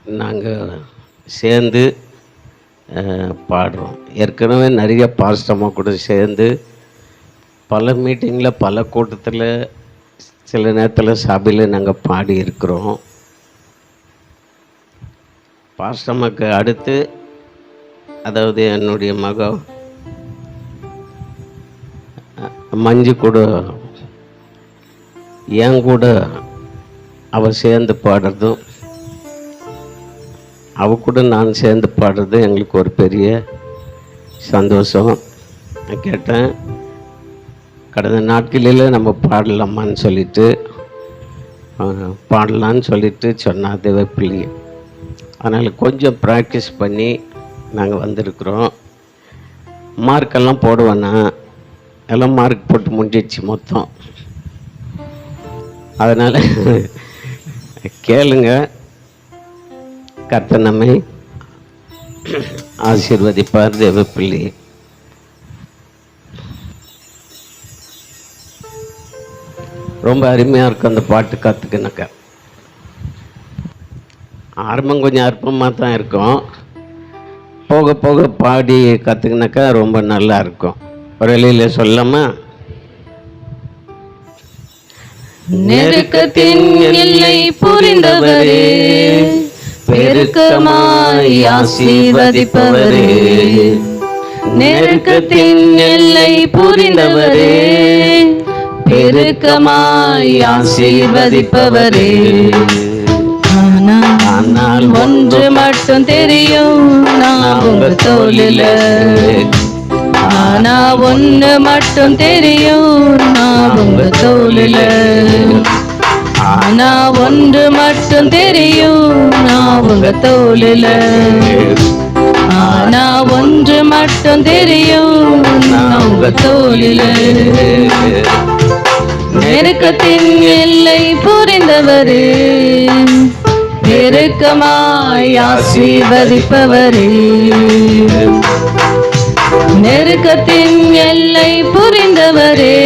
நாங்கள் சேர்ந்து பாடுறோம். ஏற்கனவே நிறைய பாஸ்டமாக கூட சேர்ந்து பல மீட்டிங்கில் பல கூட்டத்தில் சில நேரத்தில் சபையில் நாங்கள் பாடியிருக்கிறோம். பாஸ்டமாக்கு அடுத்து அதாவது என்னுடைய மகன் மஞ்சு கூட என் கூட அவள் சேர்ந்து பாடுறதும் அவ கூட நான் சேர்ந்து பாடுறது எங்களுக்கு ஒரு பெரிய சந்தோஷம். நான் கேட்டேன், கடந்த நாட்களில் நம்ம பாடலாமான்னு சொல்லிட்டு பாடலான்னு சொல்லிட்டு சொன்னா தேவப்பிள்ளை. அதனால் கொஞ்சம் ப்ராக்டிஸ் பண்ணி நாங்கள் வந்திருக்கிறோம். மார்க்கெல்லாம் போடுவேன்னா எல்லாம் மார்க் போட்டு முடிஞ்சிடுச்சு மொத்தம். அதனால் கேளுங்க, கர்த்தர் நம்மை ஆசீர்வதிப்பார். தேவப்பிள்ளை ரொம்ப அருமையாக இருக்கும் அந்த பாட்டு கற்றுக்கினாக்கா. ஆரம்பம் கொஞ்சம் அற்பமாக தான் இருக்கும், போக போக பாடி கற்றுக்கினாக்கா ரொம்ப நல்லா இருக்கும். ஒரு வழியில சொல்லாமா? நெருக்கத்தின் எல்லை புரிந்தவரே, பெருக்கமாய் ஆசீர்வதிப்பவரே. நெருக்கத்தின் எல்லை புரிந்தவரே, பெருக்கமாய் ஆசீர்வதிப்பவரே. ஆனால் ஒன்று மட்டும் தெரியும், நான் உங்க தோளில. ஆனா ஒன்று மட்டும் தெரியும், நான் உங்க தோளில. ஆனா ஒன்று மட்டும் தெரியும், நான் உங்க தோளில. ஆனா ஒன்று மட்டும் தெரியும், நான் உங்க தோளில. நெருக்கத்தின் எல்லை புரிந்தவரே, பெருக்கமாய் ஆசீர்வதிப்பவரே. நெருக்கத்தின் எல்லை புரிந்தவரே,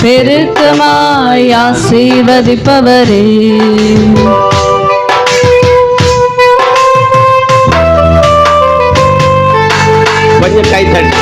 பெருக்கமாய் ஆசீர்வதிப்பவரே. கொஞ்சம் கை தட்டு.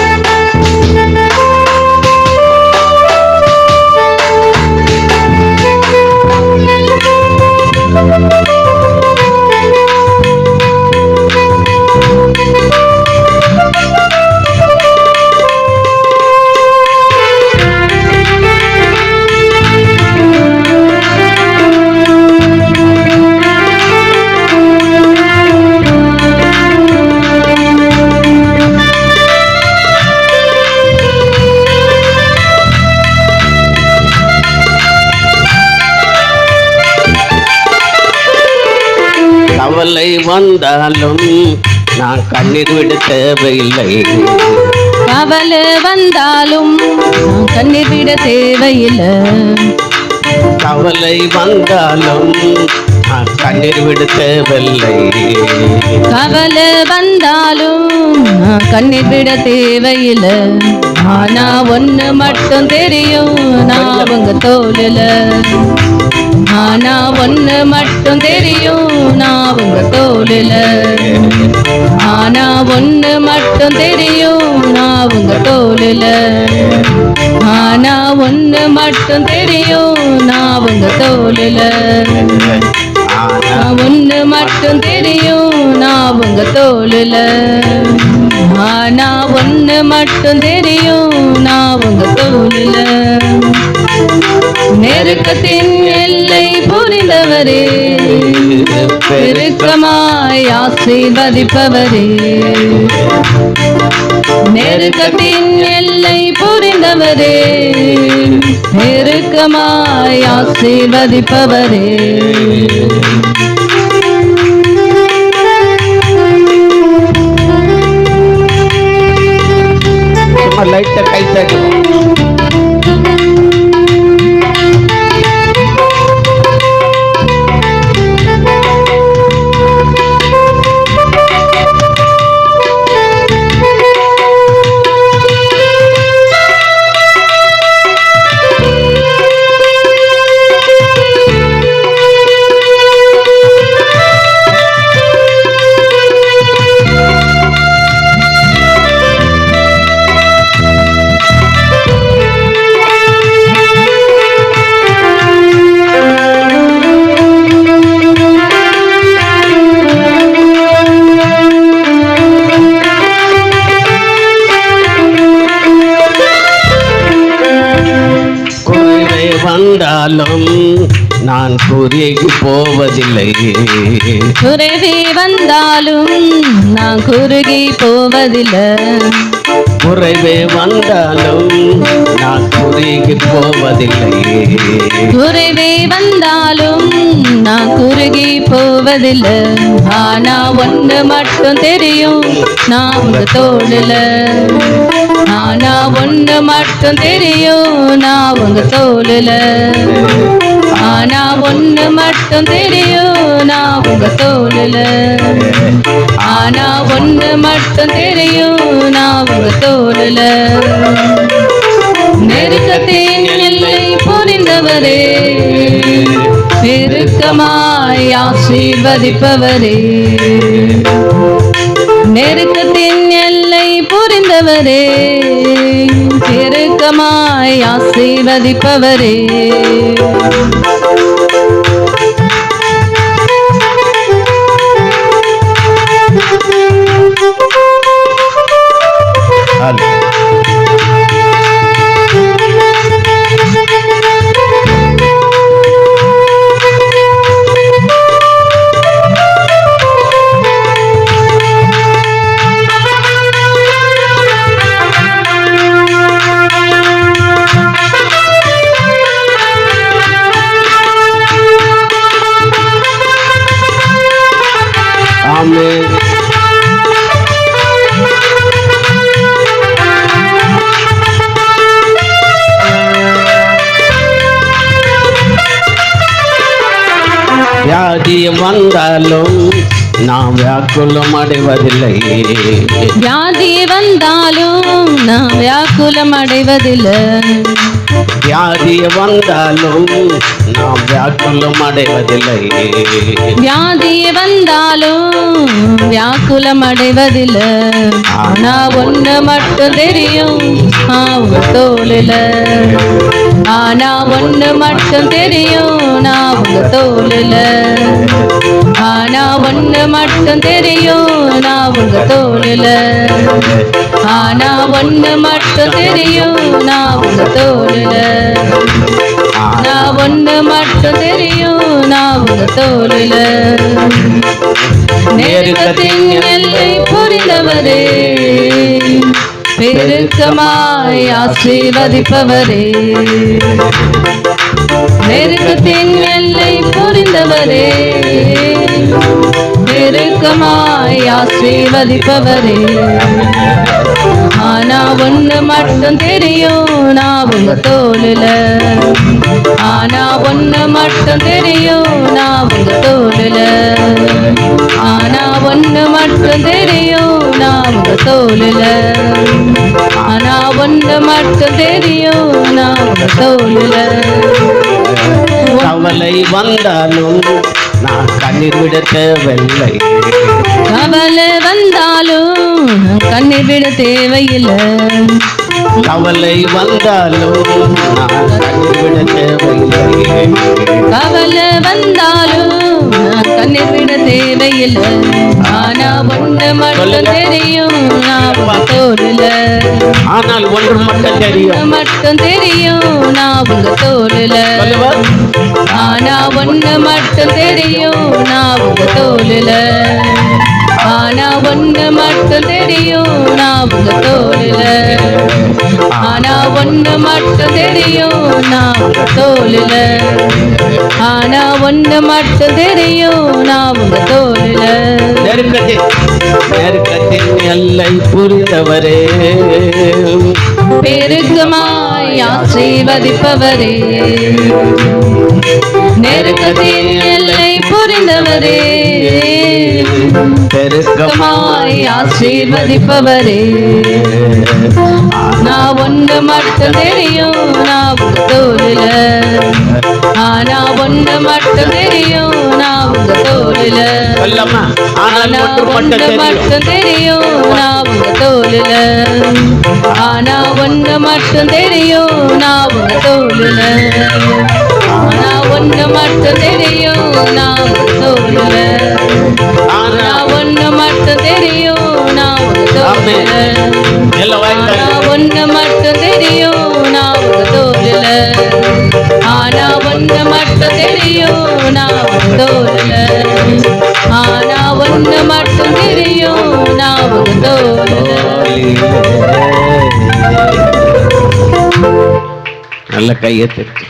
கவலை வந்தாலும் நான் கண்ணீர் விட தேவையில்லை. கவலை வந்தாலும் நான் கண்ணீர் விட தேவையில்லை. கவலை வந்தாலும் நான் கண்ணீர் விட தேவையில்லை. கவலை வந்தாலும் நான் கண்ணீர் விட தேவையில்லை. ஆனா ஒண்ணு மட்டும் தெரியும், நான் உங்க தோளில. ஆனா ஒண்ணு மட்டும் தெரியும், நான் உங்க தோளில. ஆனா ஒண்ணு மட்டும் தெரியும், நான் உங்க தோளில. ஆனா ஒண்ணு மட்டும் தெரியும், நான் உங்க தோளில. ஆனா ஒண்ணு மட்டும் தெரியும், நான் உங்க தோளில. ஆனா ஒண்ணு மட்டும் தெரியும், நான் உங்க தோளில. நெருக்கத்தின் எல்லை புரிந்தவரே, பெருக்கமாய் ஆசீர்வதிப்பவரே. நெருக்கத்தின் எல்லை புரிந்தவரே, பெருக்கமாய் ஆசீர்வதிப்பவரே. லைட்டா கை தட்டு. குறுகி போவதில்லை. குறைவே வந்தாலும் நான் குறுகி போவதில்லை. குறைவே வந்தாலும் நான் குறுகி போவதில்லை. குறைவே வந்தாலும் நான் குறுகி போவதில்லை. ஆனா ஒண்ணு மட்டும் தெரியும், நான் உங்க தோளுல. ஆனா ஒண்ணு மட்டும் தெரியும், நான் உங்க தோளுல. ஆனா ஒண்ணு மட்டும் தெரியும், நான் உங்க தோளுல. ஆனா ஒண்ணு மட்டும் தெரியும், நான் உங்க தோளுல. நெருக்கத்தின் எல்லை புரிந்தவரே, பெருக்கமாய் ஆசீர்வதிப்பவரே. நெருக்கத்தின் எல்லை புரிந்தவரே, பெருக்கமாய் ஆசீர்வதிப்பவரே. ஆமென். வியாதி வந்தாலும் நாம் வியாக்குலம் அடைவதில்லை. வியாதி வந்தாலும் நான் வியாக்குலம் அடைவதில்லை. வியாதி வந்தாலும் நாம் வியாக்குலம் அடைவதில்லை. வியாதி வந்தாலும் வியாக்குலம் அடைவதில்லை. ஆனா ஒண்ணு மட்டும் தெரியும், உங்க தோளுல. ஆனா ஒண்ணு மட்டும் தெரியும், நான் உங்க தோளுல. ஆனா ஒண்ணு மட்டும் தெரியும், நான் உங்க தோளுல. ஆனா ஒண்ணு மட்டும் தெரியும், நான் உங்க தோளுல. ஆனா ஒண்ணு மட்டும் தெரியும், நான் உங்க தோளுல. நெருக்கத்தின் எல்லை புரிந்தவரே, பெருக்கமாய் ஆசீர்வதிப்பவரே. நெருக்கத்தின் எல்லை புரிந்தவரே, பெருக்கமாய் ஆசீர்வதிப்பவரே. ஆனா ஒண்ணு மட்டும் தெரியும், நான் உங்க தோளுல. ஆனா ஒண்ணு மட்டும் தெரியும், நான் உங்க தோளுல. ஆனா ஒண்ணு மட்டும் தெரியும், நான் உங்க தோளுல. ஆனா ஒண்ணு மட்டும் தெரியும், நான் உங்க தோளுல. கவலை வந்தாலும் நான் கண்ணீர் விட தேவையில்லை. கவலை வந்தாலும் கண்ணீர் விட தேவையில்லை. கவலை வந்தாலும் நான் கண்ணீர் விட தேவையில்லை. கவலை வந்தாலும் கண்ணீர் விட தேவையில்லை. ஆனா ஒண்ணு மட்டும் தெரியும், நான் உங்க தோளுல. ஆனால் ஒன்று மட்டும் தெரியும், மட்டும் தெரியும், நான் உங்க தோளுல. ஆனா ஒண்ணு மட்டும் தெரியும், நான் உங்க தோளுல. ஆனா ஒண்ணு மட்டும் தெரியும், நான் உங்க தோளுல. ஆனா ஒண்ணு மட்டும் தெரியும், நான் உங்க தோளுல. ஆனா ஒண்ணு மட்டும் தெரியும், நான் உங்க தோளுல. நெருக்கத்தின் எல்லை புரிந்தவரே, பெருக்கமாய் ஆசீர்வதிப்பவரே. நெருக்கத்தின் எல்லை புரிந்தவரே, பெருக்கமாய் ஆசீர்வதிப்பவரே. நான் ஒண்ணு மட்டும் தெரியும், நான் உங்க தோளுல. ஆனா ஒண்ணு மட்டும் தெரியும், நான் உங்க தோளுல. ஆனா ஒண்ணு மட்டும் தெரியும், நான் உங்க தோளுல. ஆனா ஒண்ணு மட்டும் தெரியும், நான் உங்க தோளுல. ஆனா ஒண்ணு மட்டும் தெரியும், நான் உங்க தோளுல. ஆனா ஒண்ணு மட்டும் தெரியும், நான் உங்க தோளுல. ஆனா ஒண்ணு மட்டும் தெரியும், நான் உங்க தோளுல. ஆனா ஒண்ணு மட்டும் தெரியும், நான் தோழல. ஆனா ஒண்ணு மட்டும் தெரியும், நான் உங்க தோழல. நல்ல கையை தட்டு.